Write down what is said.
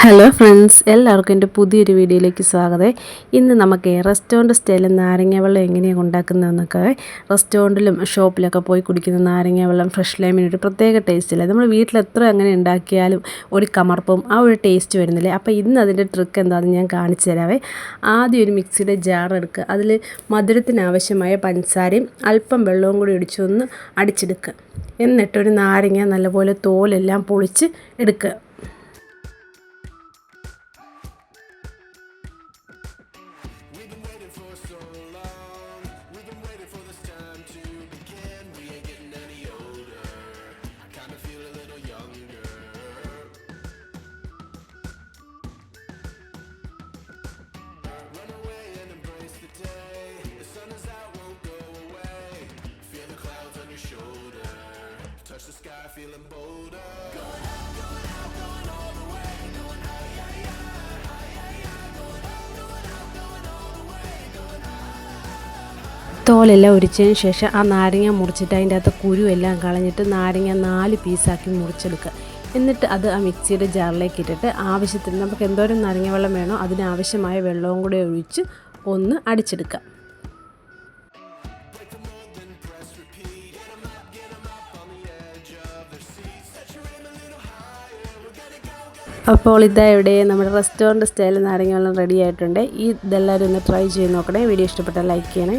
Hello friends, എല്ലാവർക്കും എൻ്റെ പുതിയൊരു വീഡിയോയിലേക്ക് സ്വാഗതം. ഇന്ന് നമുക്ക് റെസ്റ്റോറൻറ്റ് സ്റ്റൈലിൽ നാരങ്ങ വെള്ളം എങ്ങനെയാണ് ഉണ്ടാക്കുന്നതെന്നൊക്കെ, റെസ്റ്റോറൻറ്റിലും ഷോപ്പിലൊക്കെ പോയി കുടിക്കുന്ന നാരങ്ങ വെള്ളം ഫ്രഷ് ലൈമിന് ഒരു പ്രത്യേക ടേസ്റ്റില്ല. നമ്മൾ വീട്ടിൽ എത്ര അങ്ങനെ ഉണ്ടാക്കിയാലും ഒരു കമർപ്പും ആ ഒരു ടേസ്റ്റ് വരുന്നില്ലേ. അപ്പോൾ ഇന്ന് അതിൻ്റെ ട്രിക്ക് എന്താണെന്ന് ഞാൻ കാണിച്ചു തരാവേ. ആദ്യം ഒരു മിക്സിയുടെ ജാർ എടുക്കുക, അതിൽ മധുരത്തിനാവശ്യമായ പഞ്ചസാരയും അല്പം വെള്ളവും കൂടി ഒഴിച്ചൊന്ന് അടിച്ചെടുക്കുക. എന്നിട്ടൊരു നാരങ്ങ നല്ലപോലെ തോലെല്ലാം പൊളിച്ച് എടുക്കുക. Touch the sky, feeling bolder. Going out, going out, going all the way. Going high, yeah, yeah, high, yeah, yeah. Going out, going out, going all the way. Going high. തോലെല്ലാം ഉരിച്ചതിന് ശേഷം ആ നാരങ്ങ മുറിച്ചിട്ട് അതിൻ്റെ അകത്ത് കുരുവെല്ലാം കളഞ്ഞിട്ട് നാരങ്ങ 4 പീസാക്കി മുറിച്ചെടുക്കുക. എന്നിട്ട് അത് ആ മിക്സിയുടെ ജാറിലേക്ക് ഇട്ടിട്ട് ആവശ്യത്തിന് നമുക്ക് എന്തോരം നാരങ്ങ വെള്ളം വേണോ അതിനാവശ്യമായ വെള്ളവും കൂടെ ഒഴിച്ച് ഒന്ന് അടിച്ചെടുക്കുക. അപ്പോൾ ഇതാ ഇവിടെ നമ്മുടെ റെസ്റ്റോറൻറ്റ് സ്റ്റൈൽ നാരങ്ങ വെള്ളം റെഡി ആയിട്ടുണ്ട്. ഇതെല്ലാവരും ഒന്ന് ട്രൈ ചെയ്ത് നോക്കണേ. വീഡിയോ ഇഷ്ടപ്പെട്ടാൽ ലൈക്ക് ചെയ്യണേ.